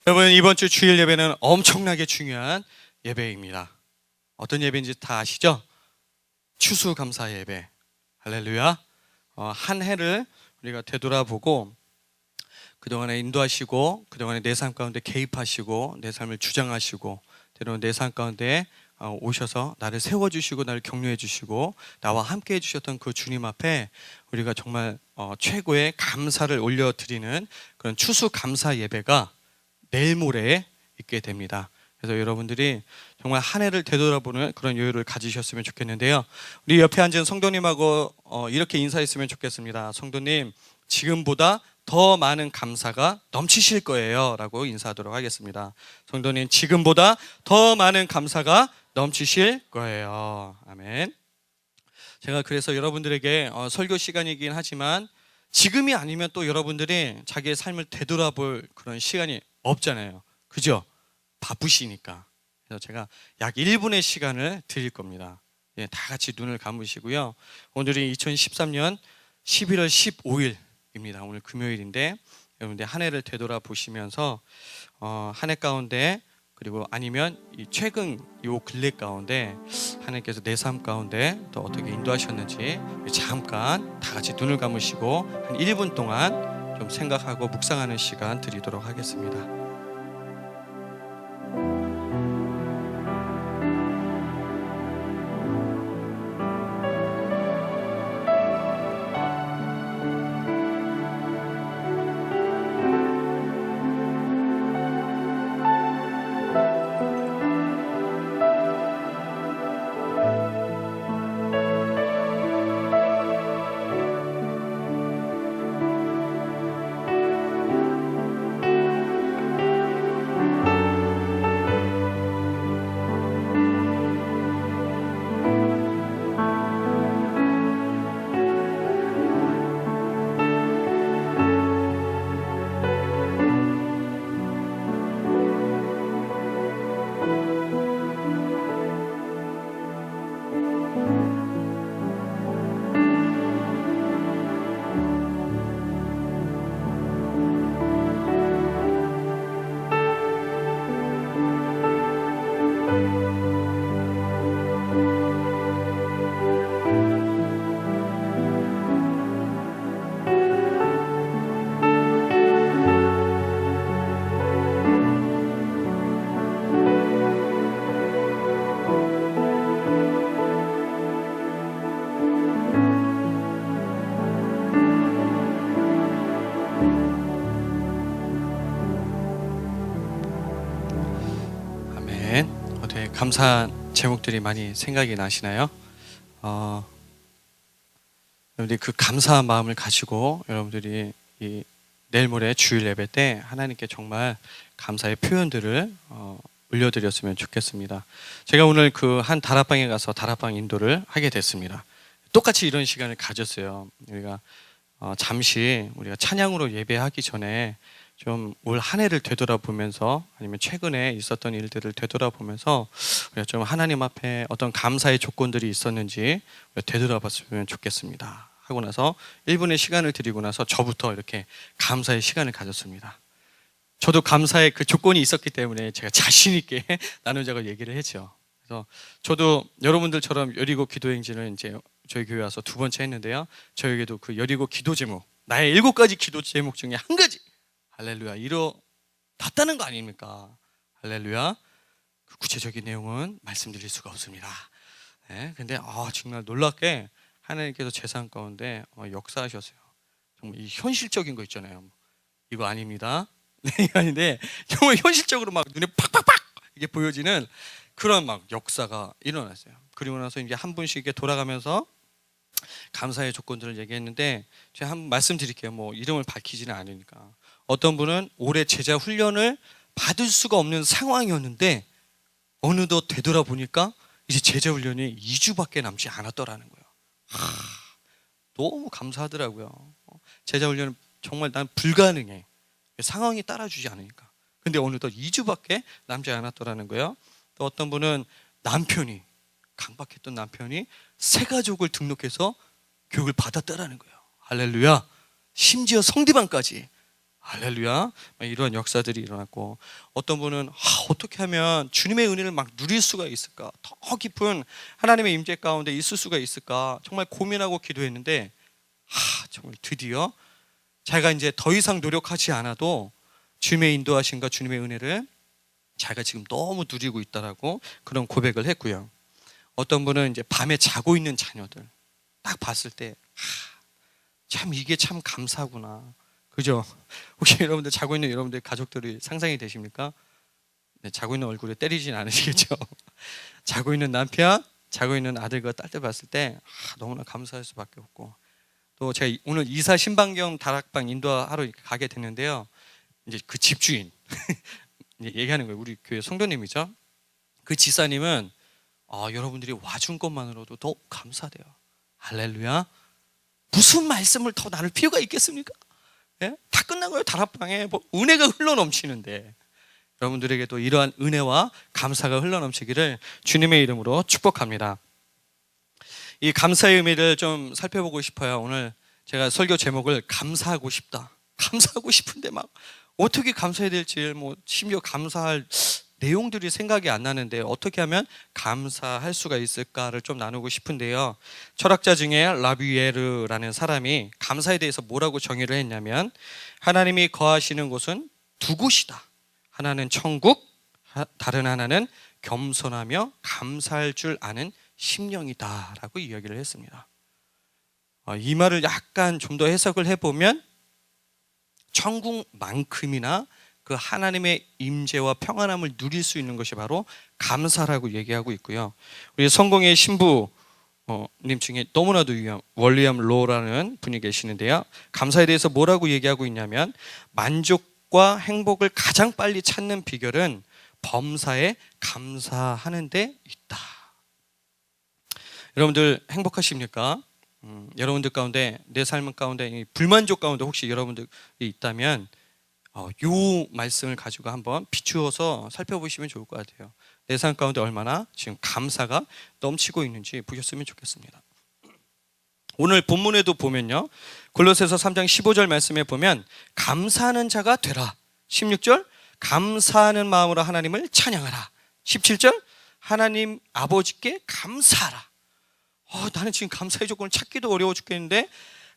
여러분, 이번 주 주일 예배는 엄청나게 중요한 예배입니다. 어떤 예배인지 다 아시죠? 추수감사 예배. 할렐루야. 한 해를 우리가 되돌아보고 그동안에 인도하시고 그동안에 내 삶 가운데 개입하시고 내 삶을 주장하시고 때로는 내 삶 가운데 오셔서 나를 세워주시고 나를 격려해 주시고 나와 함께 해주셨던 그 주님 앞에 우리가 정말 최고의 감사를 올려드리는 그런 추수감사 예배가 내일 모레에 있게 됩니다. 그래서 여러분들이 정말 한 해를 되돌아보는 그런 여유를 가지셨으면 좋겠는데요. 우리 옆에 앉은 성도님하고 이렇게 인사했으면 좋겠습니다. 성도님, 지금보다 더 많은 감사가 넘치실 거예요 라고 인사하도록 하겠습니다. 성도님, 지금보다 더 많은 감사가 넘치실 거예요. 아멘. 제가 그래서 여러분들에게 설교 시간이긴 하지만 지금이 아니면 또 여러분들이 자기의 삶을 되돌아볼 그런 시간이 없잖아요. 그죠? 바쁘시니까. 그래서 제가 약 1분의 시간을 드릴 겁니다. 다 같이 눈을 감으시고요. 오늘이 2013년 11월 15일입니다. 오늘 금요일인데 여러분들 한 해를 되돌아보시면서 한 해 가운데 그리고 아니면 이 최근 요 근래 가운데 하나님께서 내 삶 가운데 또 어떻게 인도하셨는지 잠깐 다 같이 눈을 감으시고 한 1분 동안 좀 생각하고 묵상하는 시간 드리도록 하겠습니다. 어떻게 감사한 제목들이 많이 생각이 나시나요? 여러분들이 그 감사한 마음을 가지고 여러분들이 이 내일 모레 주일 예배 때 하나님께 정말 감사의 표현들을 올려드렸으면 좋겠습니다. 제가 오늘 그 한 다락방에 가서 다락방 인도를 하게 됐습니다. 똑같이 이런 시간을 가졌어요. 우리가 잠시 우리가 찬양으로 예배하기 전에 좀 올 한 해를 되돌아보면서 아니면 최근에 있었던 일들을 되돌아보면서 우리가 좀 하나님 앞에 어떤 감사의 조건들이 있었는지 되돌아봤으면 좋겠습니다. 하고 나서 1분의 시간을 드리고 나서 저부터 이렇게 감사의 시간을 가졌습니다. 저도 감사의 그 조건이 있었기 때문에 제가 자신 있게 나누자고 얘기를 했죠. 그래서 저도 여러분들처럼 여리고 기도행진을 이제 저희 교회 와서 두 번째 했는데요. 저에게도 그 여리고 기도 제목, 나의 7가지 기도 제목 중에 한 가지, 할렐루야, 이뤄놨다는 거 아닙니까? 할렐루야. 그 구체적인 내용은 말씀드릴 수가 없습니다. 네, 근데 정말 놀랍게 하나님께서 제 삶 가운데 역사하셨어요. 정말 이 현실적인 거 있잖아요. 이거 아닙니다. 네, 이거 아닌데 정말 현실적으로 막 눈에 팍팍팍 이게 보여지는 그런 막 역사가 일어났어요. 그리고 나서 이제 한 분씩 이렇게 돌아가면서 감사의 조건들을 얘기했는데 제가 한번 말씀드릴게요. 뭐 이름을 밝히지는 않으니까. 어떤 분은 올해 제자 훈련을 받을 수가 없는 상황이었는데 어느덧 되돌아보니까 이제 제자 훈련이 2주밖에 남지 않았더라는 거예요. 너무 감사하더라고요. 제자 훈련은 정말 난 불가능해. 상황이 따라주지 않으니까. 근데 어느덧 2주밖에 남지 않았더라는 거예요. 또 어떤 분은 남편이 강박했던 남편이 새 가족을 등록해서 교육을 받았다라는 거예요. 할렐루야. 심지어 성대반까지. 할렐루야. 이러한 역사들이 일어났고, 어떤 분은 어떻게 하면 주님의 은혜를 막 누릴 수가 있을까, 더 깊은 하나님의 임재 가운데 있을 수가 있을까 정말 고민하고 기도했는데 정말 드디어 자기가 이제 더 이상 노력하지 않아도 주님의 인도하심과 주님의 은혜를 자기가 지금 너무 누리고 있다라고 그런 고백을 했고요. 어떤 분은 이제 밤에 자고 있는 자녀들 딱 봤을 때 참 이게 참 감사구나. 그죠? 혹시 여러분들 자고 있는 여러분들 가족들이 상상이 되십니까? 네, 자고 있는 얼굴에 때리진 않으시겠죠? 자고 있는 남편, 자고 있는 아들과 딸들 봤을 때 너무나 감사할 수밖에 없고, 또 제가 오늘 이사 신방경 다락방 인도하러 가게 됐는데요. 이제 그 집주인 얘기하는 거예요. 우리 교회 성도님이죠. 그 지사님은 여러분들이 와준 것만으로도 너무 감사돼요. 할렐루야. 무슨 말씀을 더 나눌 필요가 있겠습니까? 예? 다 끝난 거예요. 다락방에 뭐 은혜가 흘러넘치는데, 여러분들에게도 이러한 은혜와 감사가 흘러넘치기를 주님의 이름으로 축복합니다. 이 감사의 의미를 좀 살펴보고 싶어요. 오늘 제가 설교 제목을 감사하고 싶다. 감사하고 싶은데 막 어떻게 감사해야 될지, 뭐 심지어 감사할 내용들이 생각이 안 나는데 어떻게 하면 감사할 수가 있을까를 좀 나누고 싶은데요. 철학자 중에 라뷰에르라는 사람이 감사에 대해서 뭐라고 정의를 했냐면, 하나님이 거하시는 곳은 두 곳이다. 하나는 천국, 다른 하나는 겸손하며 감사할 줄 아는 심령이다 라고 이야기를 했습니다. 이 말을 약간 좀 더 해석을 해보면, 천국만큼이나 그 하나님의 임재와 평안함을 누릴 수 있는 것이 바로 감사라고 얘기하고 있고요. 우리 성공의 신부님 중에 너무나도 유명한 월리엄 로라는 분이 계시는데요. 감사에 대해서 뭐라고 얘기하고 있냐면, 만족과 행복을 가장 빨리 찾는 비결은 범사에 감사하는 데 있다. 여러분들 행복하십니까? 여러분들 가운데, 내 삶 가운데 불만족 가운데 혹시 여러분들이 있다면 이 말씀을 가지고 한번 비추어서 살펴보시면 좋을 것 같아요. 내 삶 가운데 얼마나 지금 감사가 넘치고 있는지 보셨으면 좋겠습니다. 오늘 본문에도 보면요, 골로새서 3장 15절 말씀에 보면 감사하는 자가 되라. 16절 감사하는 마음으로 하나님을 찬양하라. 17절 하나님 아버지께 감사하라. 나는 지금 감사의 조건을 찾기도 어려워 죽겠는데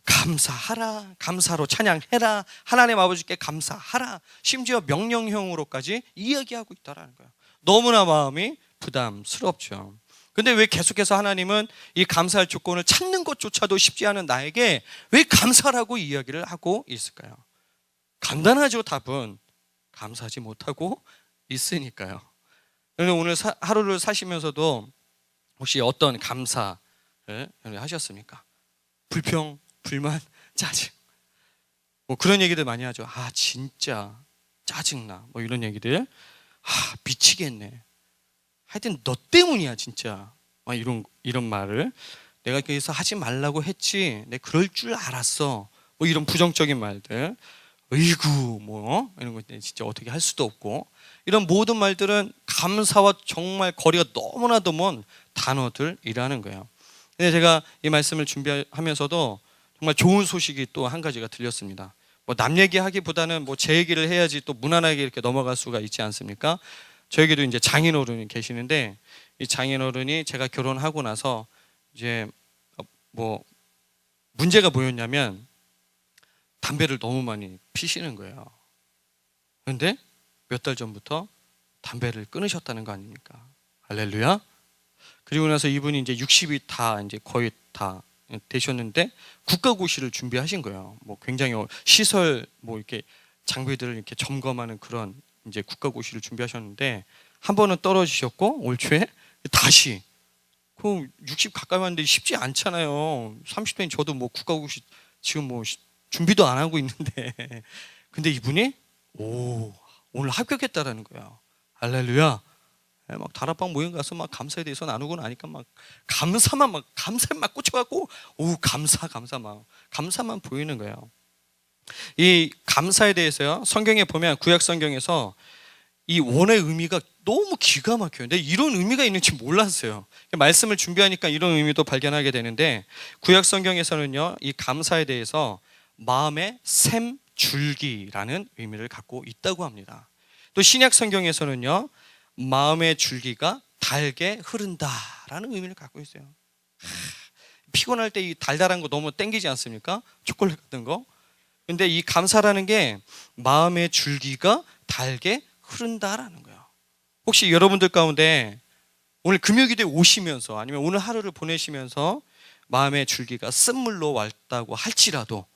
감사하라, 감사로 찬양해라, 하나님 아버지께 감사하라, 심지어 명령형으로까지 이야기하고 있다라는 거예요. 너무나 마음이 부담스럽죠. 근데 왜 계속해서 하나님은 이 감사할 조건을 찾는 것조차도 쉽지 않은 나에게 왜 감사라고 이야기를 하고 있을까요? 간단하죠. 답은 감사하지 못하고 있으니까요. 오늘 하루를 사시면서도 혹시 어떤 감사를 하셨습니까? 불평, 불만, 짜증, 뭐 그런 얘기들 많이 하죠. 진짜 짜증나, 뭐 이런 얘기들. 미치겠네, 하여튼 너 때문이야 진짜, 이런 말을 내가 여기서 하지 말라고 했지, 내 그럴 줄 알았어, 뭐 이런 부정적인 말들. 으이구, 뭐 이런 거 진짜 어떻게 할 수도 없고, 이런 모든 말들은 감사와 정말 거리가 너무나도 먼 단어들이라는 거예요. 근데 제가 이 말씀을 준비하면서도 정말 좋은 소식이 또 한 가지가 들렸습니다. 뭐 남 얘기하기보다는 뭐 제 얘기를 해야지 또 무난하게 이렇게 넘어갈 수가 있지 않습니까? 저에게도 이제 장인어른이 계시는데, 이 장인어른이 제가 결혼하고 나서 이제 뭐 문제가 뭐였냐면 담배를 너무 많이 피시는 거예요. 그런데 몇 달 전부터 담배를 끊으셨다는 거 아닙니까? 할렐루야. 그리고 나서 이분이 이제 60이 다 이제 거의 다 되셨는데 국가고시를 준비하신 거예요. 뭐 굉장히 시설 뭐 이렇게 장비들을 이렇게 점검하는 그런 이제 국가고시를 준비하셨는데, 한 번은 떨어지셨고 올 초에 다시, 그 60 가까이 왔는데 쉽지 않잖아요. 30대인 저도 뭐 국가고시 지금 뭐 준비도 안 하고 있는데 근데 이분이 오늘 합격했다라는 거예요. 할렐루야. 막 다락방 모임 가서 막 감사에 대해서 나누고 나니까 막 감사만 꽂혀갖고 감사만 보이는 거예요. 이 감사에 대해서요, 성경에 보면 구약 성경에서 이 원의 의미가 너무 기가 막혀요. 근데 이런 의미가 있는지 몰랐어요. 말씀을 준비하니까 이런 의미도 발견하게 되는데, 구약 성경에서는요, 이 감사에 대해서 마음의 샘 줄기라는 의미를 갖고 있다고 합니다. 또 신약 성경에서는요, 마음의 줄기가 달게 흐른다라는 의미를 갖고 있어요. 피곤할 때 이 달달한 거 너무 땡기지 않습니까? 초콜릿 같은 거. 근데 이 감사라는 게 마음의 줄기가 달게 흐른다라는 거예요. 혹시 여러분들 가운데 오늘 금요기도에 오시면서 아니면 오늘 하루를 보내시면서 마음의 줄기가 쓴물로 왔다고 할지라도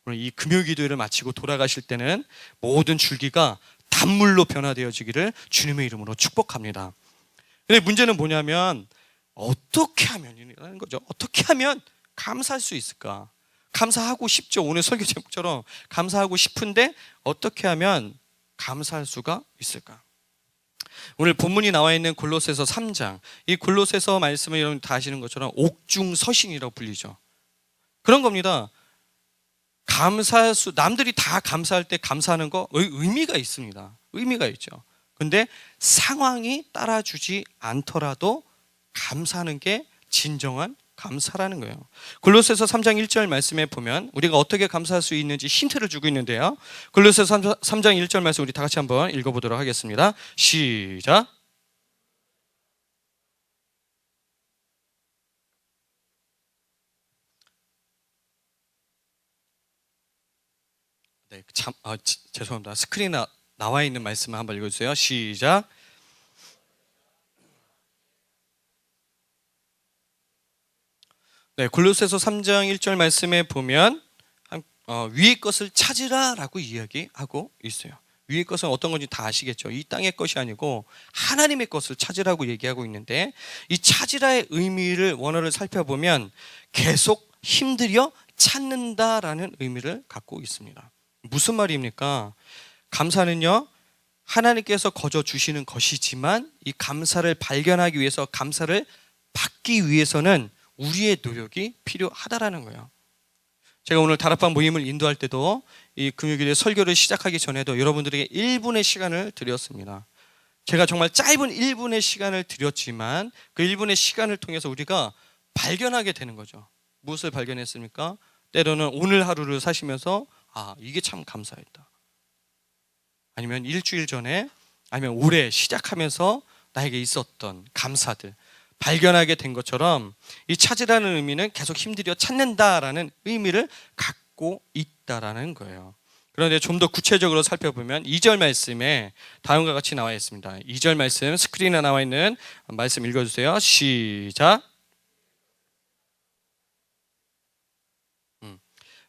오늘 이 금요기도를 마치고 돌아가실 때는 모든 줄기가 단물로 변화되어지기를 주님의 이름으로 축복합니다. 근데 문제는 뭐냐면 어떻게 하면이라는 거죠. 어떻게 하면 감사할 수 있을까? 감사하고 싶죠. 오늘 설교 제목처럼 감사하고 싶은데 어떻게 하면 감사할 수가 있을까? 오늘 본문이 나와 있는 골로새서 3장, 이 골로새서 말씀을 여러분 다 아시는 것처럼 옥중서신이라고 불리죠. 그런 겁니다. 감사할 수, 남들이 다 감사할 때 감사하는 거 의미가 있습니다. 의미가 있죠. 근데 상황이 따라주지 않더라도 감사하는 게 진정한 감사라는 거예요. 골로새서 3장 1절 말씀에 보면 우리가 어떻게 감사할 수 있는지 힌트를 주고 있는데요. 골로새서 3장 1절 말씀 우리 다 같이 한번 읽어보도록 하겠습니다. 시작. 네, 죄송합니다. 스크린에 나와 있는 말씀을 한번 읽어주세요. 시작. 네, 골로새서 3장 1절 말씀에 보면 위의 것을 찾으라라고 이야기하고 있어요. 위의 것은 어떤 건지 다 아시겠죠? 이 땅의 것이 아니고 하나님의 것을 찾으라고 얘기하고 있는데 이 찾으라의 의미를 원어를 살펴보면 계속 힘들여 찾는다라는 의미를 갖고 있습니다. 무슨 말입니까? 감사는요, 하나님께서 거저 주시는 것이지만 이 감사를 발견하기 위해서, 감사를 받기 위해서는 우리의 노력이 필요하다라는 거예요. 제가 오늘 다락방 모임을 인도할 때도 이 금요일에 설교를 시작하기 전에도 여러분들에게 1분의 시간을 드렸습니다. 제가 정말 짧은 1분의 시간을 드렸지만 그 1분의 시간을 통해서 우리가 발견하게 되는 거죠. 무엇을 발견했습니까? 때로는 오늘 하루를 사시면서 이게 참 감사했다. 아니면 일주일 전에, 아니면 올해 시작하면서 나에게 있었던 감사들 발견하게 된 것처럼 이 찾으라는 의미는 계속 힘들여 찾는다라는 의미를 갖고 있다라는 거예요. 그런데 좀 더 구체적으로 살펴보면 2절 말씀에 다음과 같이 나와 있습니다. 2절 말씀 스크린에 나와 있는 말씀 읽어주세요. 시작.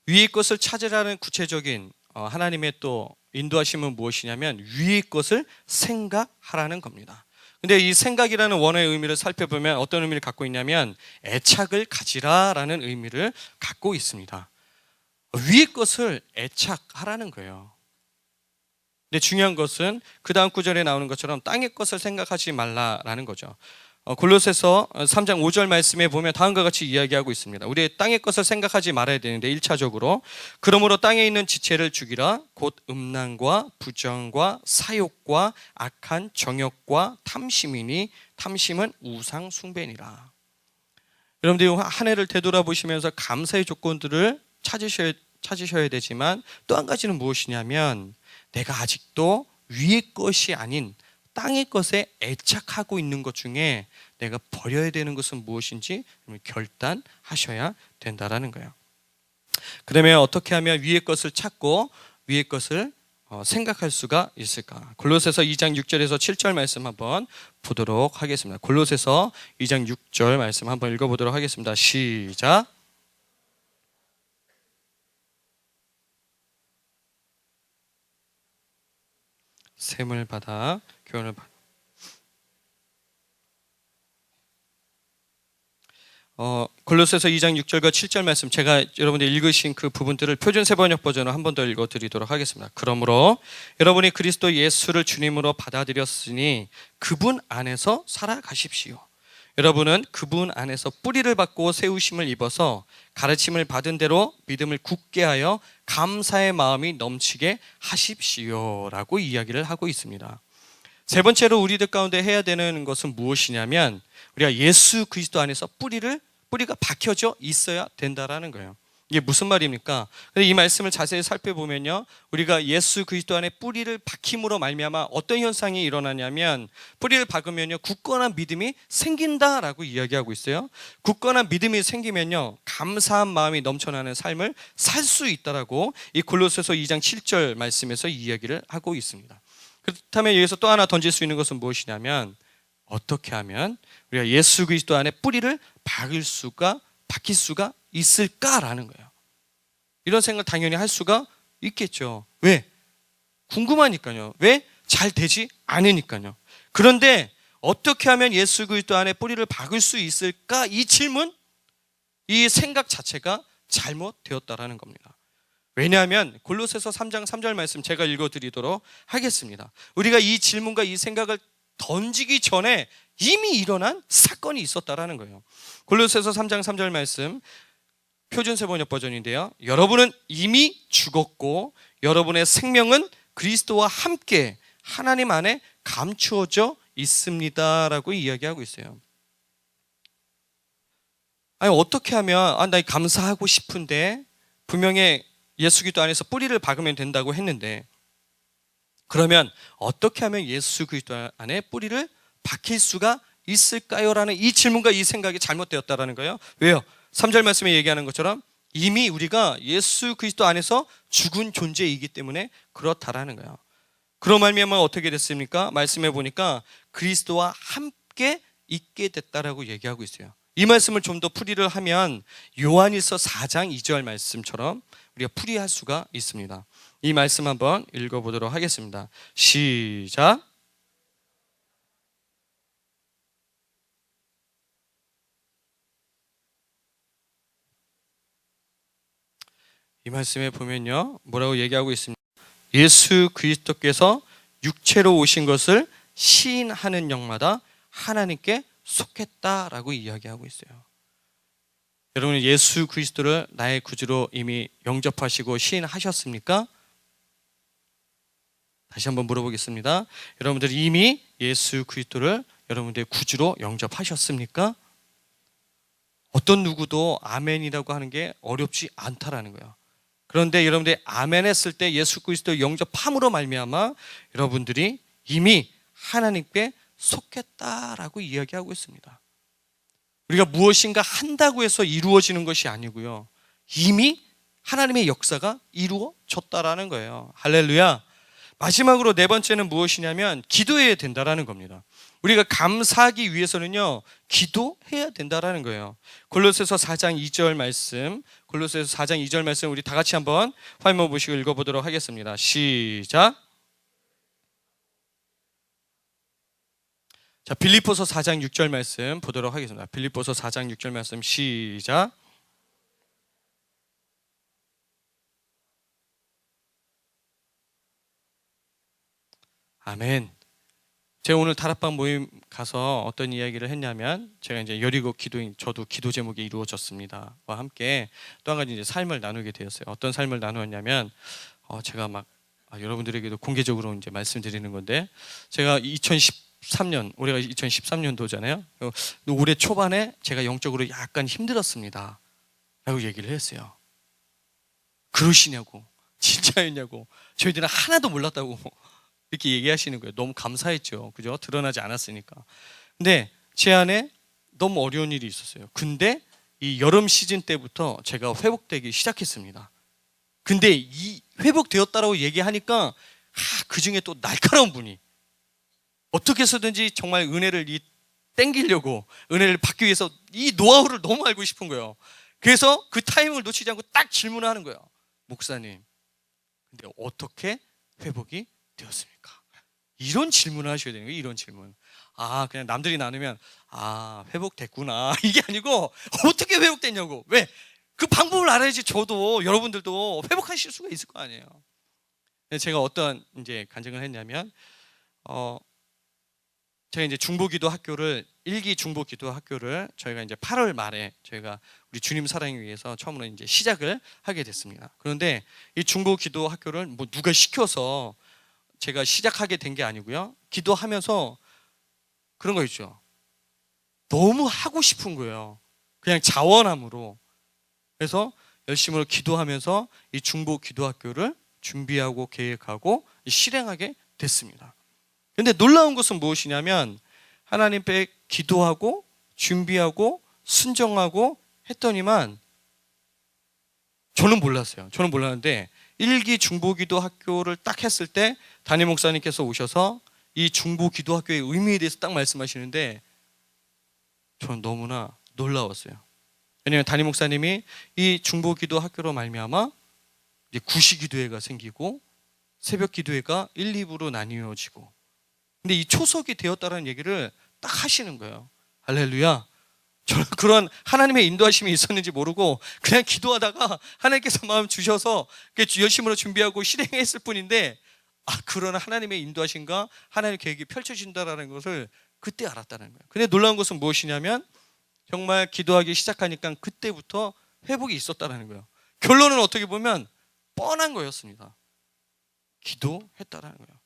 위의 것을 찾으라는 구체적인 하나님의 또 인도하심은 무엇이냐면 위의 것을 생각하라는 겁니다. 근데 이 생각이라는 원어의 의미를 살펴보면 어떤 의미를 갖고 있냐면 애착을 가지라라는 의미를 갖고 있습니다. 위의 것을 애착하라는 거예요. 근데 중요한 것은 그 다음 구절에 나오는 것처럼 땅의 것을 생각하지 말라라는 거죠. 골로새서 3장 5절 말씀에 보면 다음과 같이 이야기하고 있습니다. 우리의 땅의 것을 생각하지 말아야 되는데 1차적으로 그러므로 땅에 있는 지체를 죽이라. 곧 음란과 부정과 사욕과 악한 정욕과 탐심이니 탐심은 우상 숭배니라. 여러분들이 한 해를 되돌아보시면서 감사의 조건들을 찾으셔야 되지만 또 한 가지는 무엇이냐면 내가 아직도 위의 것이 아닌 땅의 것에 애착하고 있는 것 중에 내가 버려야 되는 것은 무엇인지 결단하셔야 된다라는 거예요. 그러면 어떻게 하면 위의 것을 찾고 위의 것을 생각할 수가 있을까? 골로새서 2장 6절에서 7절 말씀 한번 보도록 하겠습니다. 골로새서 2장 6절 말씀 한번 읽어보도록 하겠습니다. 시작. 샘을 받아 교훈을 받아. 골로새서 2장 6절과 7절 말씀 제가 여러분들 읽으신 그 부분들을 표준 세번역 버전으로 한 번 더 읽어드리도록 하겠습니다. 그러므로 여러분이 그리스도 예수를 주님으로 받아들였으니 그분 안에서 살아가십시오. 여러분은 그분 안에서 뿌리를 받고 세우심을 입어서 가르침을 받은 대로 믿음을 굳게 하여 감사의 마음이 넘치게 하십시오라고 이야기를 하고 있습니다. 세 번째로 우리들 가운데 해야 되는 것은 무엇이냐면 우리가 예수 그리스도 안에서 뿌리가 박혀져 있어야 된다라는 거예요. 이게 무슨 말입니까? 근데 이 말씀을 자세히 살펴보면요, 우리가 예수 그리스도 안에 뿌리를 박힘으로 말미암아 어떤 현상이 일어나냐면, 뿌리를 박으면요 굳건한 믿음이 생긴다라고 이야기하고 있어요. 굳건한 믿음이 생기면요 감사한 마음이 넘쳐나는 삶을 살 수 있다라고 이 골로새서 2장 7절 말씀에서 이야기를 하고 있습니다. 그렇다면 여기서 또 하나 던질 수 있는 것은 무엇이냐면, 어떻게 하면 우리가 예수 그리스도 안에 뿌리를 박힐 수가 있을까라는 거예요. 이런 생각 당연히 할 수가 있겠죠. 왜? 궁금하니까요. 왜? 잘 되지 않으니까요. 그런데 어떻게 하면 예수 그리스도 안에 뿌리를 박을 수 있을까? 이 질문, 이 생각 자체가 잘못되었다라는 겁니다. 왜냐하면 골로새서 3장 3절 말씀 제가 읽어드리도록 하겠습니다. 우리가 이 질문과 이 생각을 던지기 전에 이미 일어난 사건이 있었다라는 거예요. 골로새서 3장 3절 말씀 표준세번역 버전인데요, 여러분은 이미 죽었고 여러분의 생명은 그리스도와 함께 하나님 안에 감추어져 있습니다 라고 이야기하고 있어요. 아니, 어떻게 하면 나 감사하고 싶은데 분명히 예수 그리스도 안에서 뿌리를 박으면 된다고 했는데, 그러면 어떻게 하면 예수 그리스도 안에 뿌리를 박힐 수가 있을까요? 라는 이 질문과 이 생각이 잘못되었다라는 거예요. 왜요? 3절 말씀에 얘기하는 것처럼 이미 우리가 예수 그리스도 안에서 죽은 존재이기 때문에 그렇다라는 거예요. 그런 말미암아 어떻게 됐습니까? 말씀해 보니까 그리스도와 함께 있게 됐다라고 얘기하고 있어요. 이 말씀을 좀 더 풀이를 하면 요한일서 4장 2절 말씀처럼 우리가 풀이할 수가 있습니다. 이 말씀 한번 읽어보도록 하겠습니다. 시작. 이 말씀에 보면요 뭐라고 얘기하고 있습니다. 예수 그리스도께서 육체로 오신 것을 시인하는 영마다 하나님께 속했다라고 이야기하고 있어요. 여러분, 예수 그리스도를 나의 구주로 이미 영접하시고 시인하셨습니까? 다시 한번 물어보겠습니다. 여러분들이 이미 예수 그리스도를 여러분들의 구주로 영접하셨습니까? 어떤 누구도 아멘이라고 하는 게 어렵지 않다라는 거예요. 그런데 여러분들이 아멘 했을 때 예수 그리스도 영접함으로 말미암아 여러분들이 이미 하나님께 속했다라고 이야기하고 있습니다. 우리가 무엇인가 한다고 해서 이루어지는 것이 아니고요, 이미 하나님의 역사가 이루어졌다라는 거예요. 할렐루야. 마지막으로 네 번째는 무엇이냐면 기도해야 된다라는 겁니다. 우리가 감사하기 위해서는요 기도해야 된다라는 거예요. 골로새서 4장 2절 말씀, 골로새서 4장 2절 말씀 우리 다 같이 한번 화면 보시고 읽어보도록 하겠습니다. 시작. 자, 빌립보서 4장 6절 말씀 보도록 하겠습니다. 빌립보서 4장 6절 말씀 시작. 아멘. 제가 오늘 다락방 모임 가서 어떤 이야기를 했냐면, 제가 이제 여리고 기도인 저도 기도 제목이 이루어졌습니다와 함께 또 한 가지 이제 삶을 나누게 되었어요. 어떤 삶을 나누었냐면, 제가 막 여러분들에게도 공개적으로 이제 말씀드리는 건데, 제가 2013년, 올해가 2013년도잖아요. 올해 초반에 제가 영적으로 약간 힘들었습니다 라고 얘기를 했어요. 그러시냐고, 진짜였냐고, 저희들은 하나도 몰랐다고 이렇게 얘기하시는 거예요. 너무 감사했죠. 그죠? 드러나지 않았으니까. 근데 제 안에 너무 어려운 일이 있었어요. 근데 이 여름 시즌 때부터 제가 회복되기 시작했습니다. 근데 이 회복되었다라고 얘기하니까 그 중에 또 날카로운 분이 어떻게 해서든지 정말 은혜를 땡기려고, 은혜를 받기 위해서 이 노하우를 너무 알고 싶은 거예요. 그래서 그 타이밍을 놓치지 않고 딱 질문을 하는 거예요. 목사님, 근데 어떻게 회복이 되었습니까? 이런 질문을 하셔야 되는 거예요. 이런 질문. 그냥 남들이 나누면 회복됐구나 이게 아니고 어떻게 회복됐냐고. 왜? 그 방법을 알아야지 저도 여러분들도 회복하실 수가 있을 거 아니에요. 제가 어떤 이제 간증을 했냐면, 제가 이제 중보기도 학교를 1기 중보기도 학교를 저희가 이제 8월 말에 저희가 우리 주님 사랑을 위해서 처음으로 이제 시작을 하게 됐습니다. 그런데 이 중보기도 학교를 뭐 누가 시켜서 제가 시작하게 된 게 아니고요, 기도하면서 그런 거 있죠. 너무 하고 싶은 거예요. 그냥 자원함으로. 그래서 열심으로 기도하면서 이 중보 기도학교를 준비하고 계획하고 실행하게 됐습니다. 근데 놀라운 것은 무엇이냐면 하나님께 기도하고 준비하고 순종하고 했더니만 저는 몰랐어요. 저는 몰랐는데 1기 중보기도 학교를 딱 했을 때 담임 목사님께서 오셔서 이 중보기도 학교의 의미에 대해서 딱 말씀하시는데 저는 너무나 놀라웠어요. 왜냐하면 담임 목사님이 이 중보기도 학교로 말미암아 이제 구시기도회가 생기고 새벽 기도회가 1, 2부로 나뉘어지고 근데 이 초석이 되었다는 얘기를 딱 하시는 거예요. 할렐루야. 저는 그런 하나님의 인도하심이 있었는지 모르고 그냥 기도하다가 하나님께서 마음 주셔서 열심으로 준비하고 실행했을 뿐인데 그런 하나님의 인도하심과 하나님의 계획이 펼쳐진다는 것을 그때 알았다는 거예요. 근데 놀라운 것은 무엇이냐면 정말 기도하기 시작하니까 그때부터 회복이 있었다는 거예요. 결론은 어떻게 보면 뻔한 거였습니다. 기도했다라는 거예요.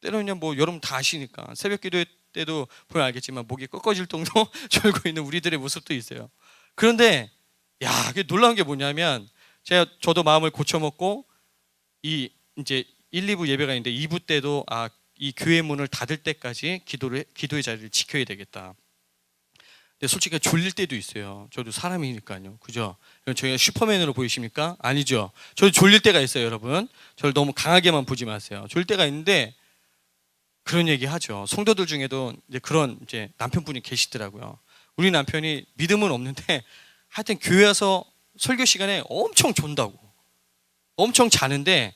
때로는 뭐 여러분 다 아시니까 새벽 기도 때도 보면 알겠지만 목이 꺾어질 정도 졸고 있는 우리들의 모습도 있어요. 그런데 그게 놀라운 게 뭐냐면 저도 마음을 고쳐먹고 이 이제 1, 2부 예배가 있는데 2부 때도 이 교회 문을 닫을 때까지 기도의 자리를 지켜야 되겠다. 근데 솔직히 졸릴 때도 있어요. 저도 사람이니까요. 그죠? 저희가 슈퍼맨으로 보이십니까? 아니죠. 저도 졸릴 때가 있어요, 여러분. 저를 너무 강하게만 보지 마세요. 졸릴 때가 있는데 그런 얘기 하죠. 성도들 중에도 이제 그런 이제 남편분이 계시더라고요. 우리 남편이 믿음은 없는데 하여튼 교회 와서 설교 시간에 엄청 존다고. 엄청 자는데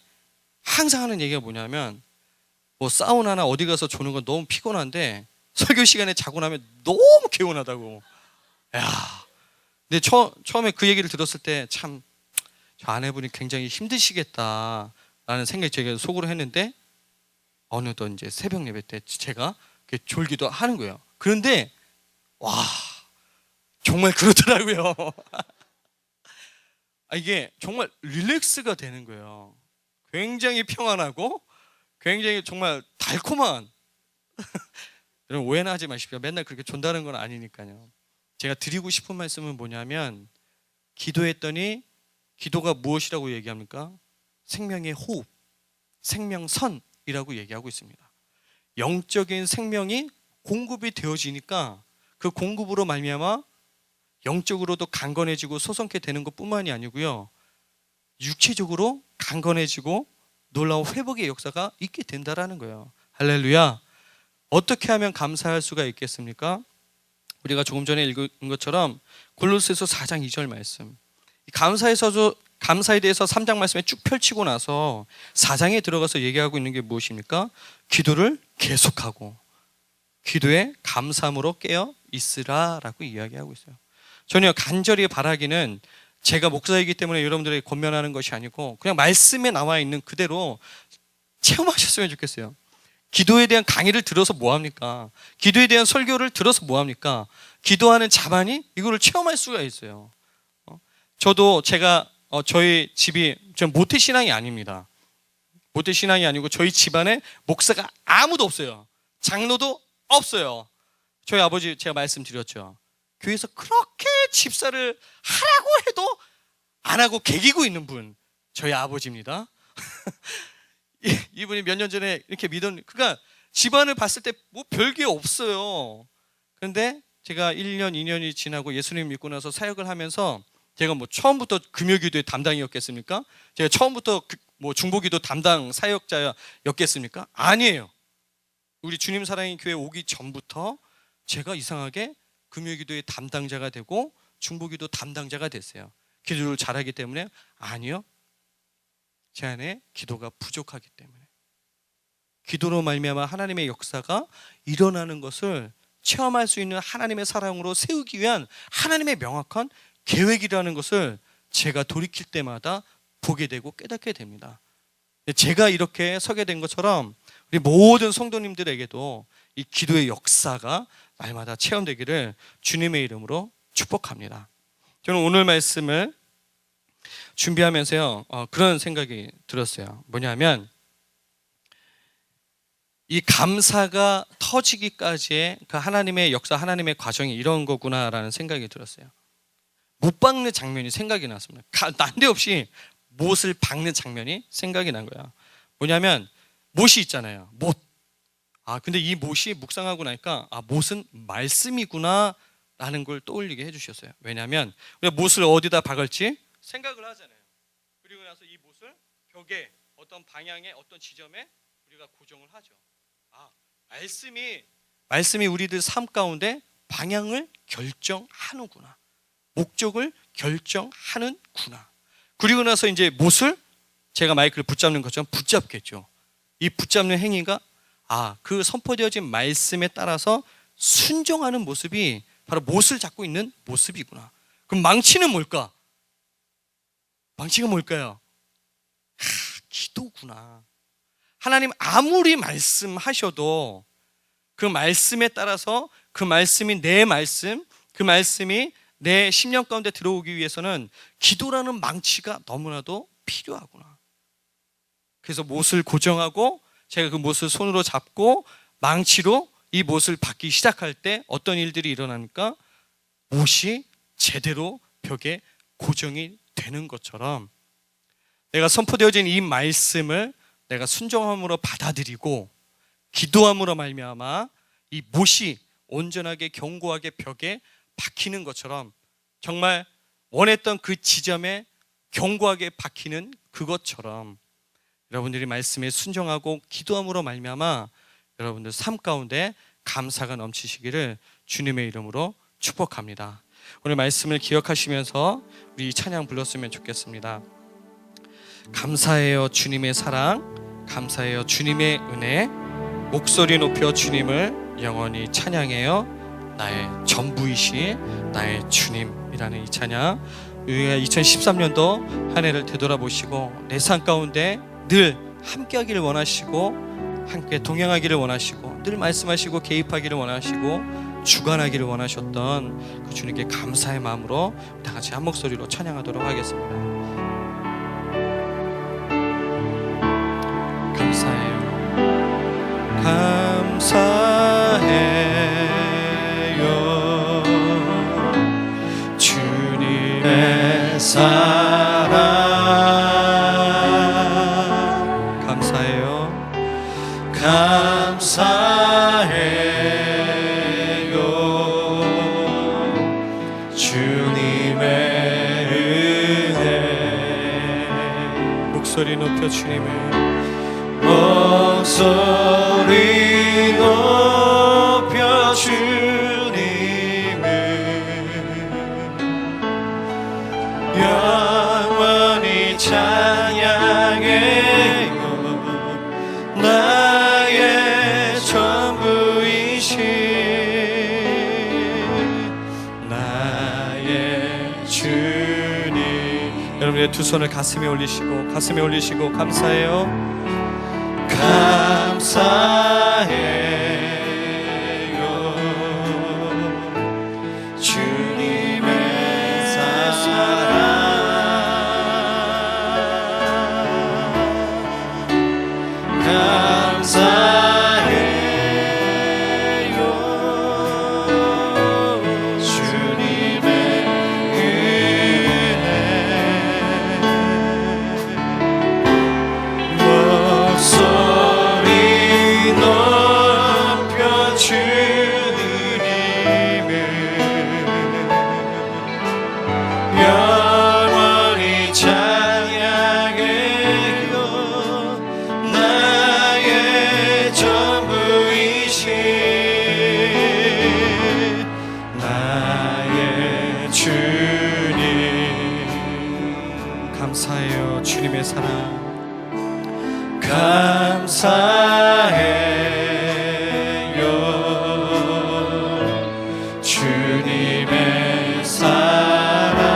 항상 하는 얘기가 뭐냐면 뭐 사우나나 어디 가서 조는 건 너무 피곤한데 설교 시간에 자고 나면 너무 개운하다고. 근데 처음에 그 얘기를 들었을 때 참 저 아내분이 굉장히 힘드시겠다라는 생각이 제가 속으로 했는데 어느덧 이제 새벽 예배 때 제가 졸기도 하는 거예요. 그런데 정말 그렇더라고요. 이게 정말 릴렉스가 되는 거예요. 굉장히 평안하고 굉장히 정말 달콤한 여러분 오해는 하지 마십시오. 맨날 그렇게 존다는 건 아니니까요. 제가 드리고 싶은 말씀은 뭐냐면 기도했더니 기도가 무엇이라고 얘기합니까? 생명의 호흡, 생명선이라고 얘기하고 있습니다. 영적인 생명이 공급이 되어지니까 그 공급으로 말미암아 영적으로도 강건해지고 소성케 되는 것뿐만이 아니고요. 육체적으로 강건해지고 놀라운 회복의 역사가 있게 된다라는 거예요. 할렐루야. 어떻게 하면 감사할 수가 있겠습니까? 우리가 조금 전에 읽은 것처럼 골로새서 4장 2절 말씀. 감사에 대해서 3장 말씀에 쭉 펼치고 나서 4장에 들어가서 얘기하고 있는 게 무엇입니까? 기도를 계속하고 기도에 감사함으로 깨어 있으라라고 이야기하고 있어요. 전혀 간절히 바라기는 제가 목사이기 때문에 여러분들에게 권면하는 것이 아니고 그냥 말씀에 나와 있는 그대로 체험하셨으면 좋겠어요. 기도에 대한 강의를 들어서 뭐합니까? 기도에 대한 설교를 들어서 뭐합니까? 기도하는 자만이 이거를 체험할 수가 있어요. 저도 저희 집이 전 모태신앙이 아닙니다. 모태신앙이 아니고 저희 집안에 목사가 아무도 없어요. 장로도 없어요. 저희 아버지 제가 말씀드렸죠. 교회에서 그렇게 집사를 하라고 해도 안 하고 개기고 있는 분 저희 아버지입니다. 이분이 몇 년 전에 이렇게 그러니까 집안을 봤을 때 뭐 별게 없어요. 그런데 제가 1년, 2년이 지나고 예수님 믿고 나서 사역을 하면서 제가 뭐 처음부터 금요기도의 담당이었겠습니까? 제가 처음부터 뭐 중보기도 담당 사역자였겠습니까? 아니에요. 우리 주님 사랑의 교회 오기 전부터 제가 이상하게 금요기도의 담당자가 되고 중보기도 담당자가 됐어요. 기도를 잘하기 때문에? 아니요. 제 안에 기도가 부족하기 때문에. 기도로 말미암아 하나님의 역사가 일어나는 것을 체험할 수 있는 하나님의 사랑으로 세우기 위한 하나님의 명확한 계획이라는 것을 제가 돌이킬 때마다 보게 되고 깨닫게 됩니다. 제가 이렇게 서게 된 것처럼 우리 모든 성도님들에게도 이 기도의 역사가 날마다 체험되기를 주님의 이름으로 축복합니다. 저는 오늘 말씀을 준비하면서요 그런 생각이 들었어요. 뭐냐면 이 감사가 터지기까지의 그 하나님의 역사, 하나님의 과정이 이런 거구나라는 생각이 들었어요. 못 박는 장면이 생각이 났습니다. 난데없이 못을 박는 장면이 생각이 난 거야. 뭐냐면 못이 있잖아요. 못. 근데 이 못이 묵상하고 나니까 못은 말씀이구나 라는 걸 떠올리게 해주셨어요. 왜냐하면 우리가 못을 어디다 박을지 생각을 하잖아요. 그리고 나서 이 못을 벽에 어떤 방향에 어떤 지점에 우리가 고정을 하죠. 말씀이 우리들 삶 가운데 방향을 결정하는구나. 목적을 결정하는구나. 그리고 나서 이제 못을 제가 마이크를 붙잡는 것처럼 붙잡겠죠. 이 붙잡는 행위가 그 선포되어진 말씀에 따라서 순종하는 모습이 바로 못을 잡고 있는 모습이구나. 그럼 망치는 뭘까? 망치가 뭘까요? 기도구나. 하나님 아무리 말씀하셔도 그 말씀에 따라서 그 말씀이 내 말씀, 그 말씀이 내 심령 가운데 들어오기 위해서는 기도라는 망치가 너무나도 필요하구나. 그래서 못을 고정하고 제가 그 못을 손으로 잡고 망치로 이 못을 박기 시작할 때 어떤 일들이 일어나니까 못이 제대로 벽에 고정이 되는 것처럼 내가 선포되어진 이 말씀을 내가 순종함으로 받아들이고 기도함으로 말미암아 이 못이 온전하게 견고하게 벽에 박히는 것처럼 정말 원했던 그 지점에 견고하게 박히는 그것처럼 여러분들이 말씀에 순종하고 기도함으로 말미암아 여러분들 삶 가운데 감사가 넘치시기를 주님의 이름으로 축복합니다. 오늘 말씀을 기억하시면서 우리 이 찬양 불렀으면 좋겠습니다. 감사해요 주님의 사랑, 감사해요 주님의 은혜, 목소리 높여 주님을 영원히 찬양해요 나의 전부이신 나의 주님이라는 이 찬양, 우리가 2013년도 한 해를 되돌아보시고 내 삶 가운데 늘 함께하기를 원하시고 함께 동행하기를 원하시고 늘 말씀하시고 개입하기를 원하시고 주관하기를 원하셨던 그 주님께 감사의 마음으로 다 같이 한 목소리로 찬양하도록 하겠습니다. 감사해요 감사해요 주님의 사랑 감사해요 주님의 은혜 목소리 높여 주님을 목소리 높여 주님을 영원히 찬양해요 나의 전부이신 나의 주님. 여러분의 두 손을 가슴에 올리시고 감사해요 감사해요 주님의 사랑 감사해요 주님의 은혜 목소리 높여 주님을 영원히 찬양해요 나의 전부이신 나의 주님. 감사해요 주님의 사랑 감사해요 주님의 사랑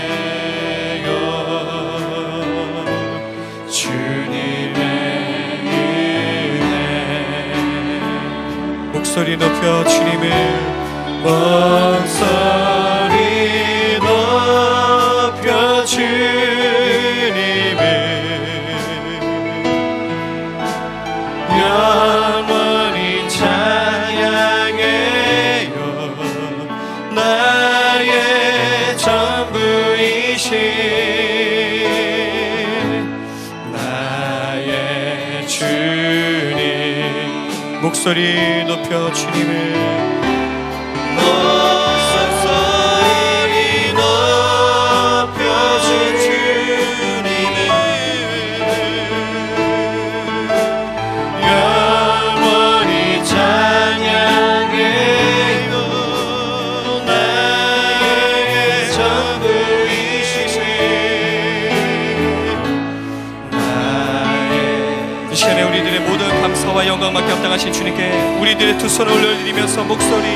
감사해요 주님의 은혜 목소리 높여 주님을 목소리 높여 주님을 목소리 높여 주님을 감사와 영광밖에 합당하신 주님께 우리들의 두 손을 올려드리면서 목소리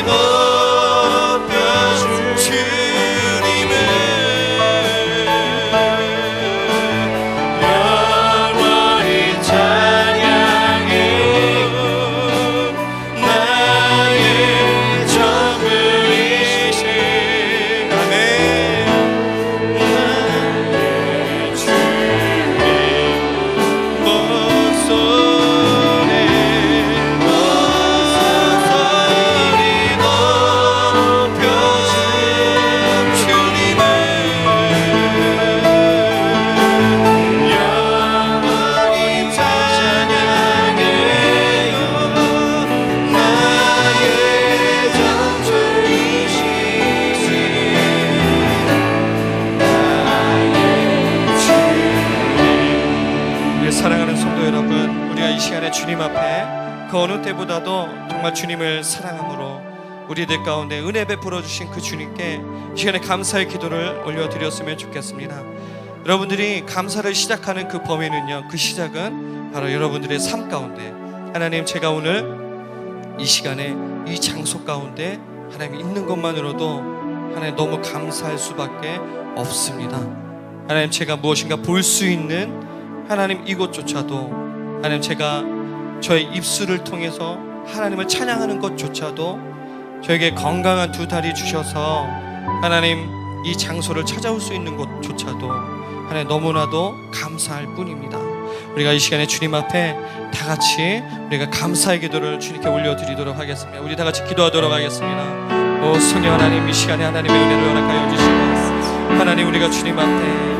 높여 주님을 영원히 찬양해요. 나의 전부이신 아멘. 사랑하는 성도 여러분, 우리가 이 시간에 주님 앞에 그 어느 때보다도 정말 주님을 사랑함으로 우리들 가운데 은혜 베풀어 주신 그 주님께 이 시간에 감사의 기도를 올려드렸으면 좋겠습니다. 여러분들이 감사를 시작하는 그 범위는요, 그 시작은 바로 여러분들의 삶 가운데 하나님, 제가 오늘 이 시간에 이 장소 가운데 하나님 있는 것만으로도 하나님 너무 감사할 수밖에 없습니다. 하나님, 제가 무엇인가 볼 수 있는 하나님 이곳조차도 하나님, 제가 저의 입술을 통해서 하나님을 찬양하는 것조차도 저에게 건강한 두 다리 주셔서 하나님 이 장소를 찾아올 수 있는 곳조차도 하나님 너무나도 감사할 뿐입니다. 우리가 이 시간에 주님 앞에 다 같이 우리가 감사의 기도를 주님께 올려드리도록 하겠습니다. 우리 다 같이 기도하도록 하겠습니다. 오 성령 하나님, 이 시간에 하나님의 은혜를 허락하여 주시고 하나님, 우리가 주님 앞에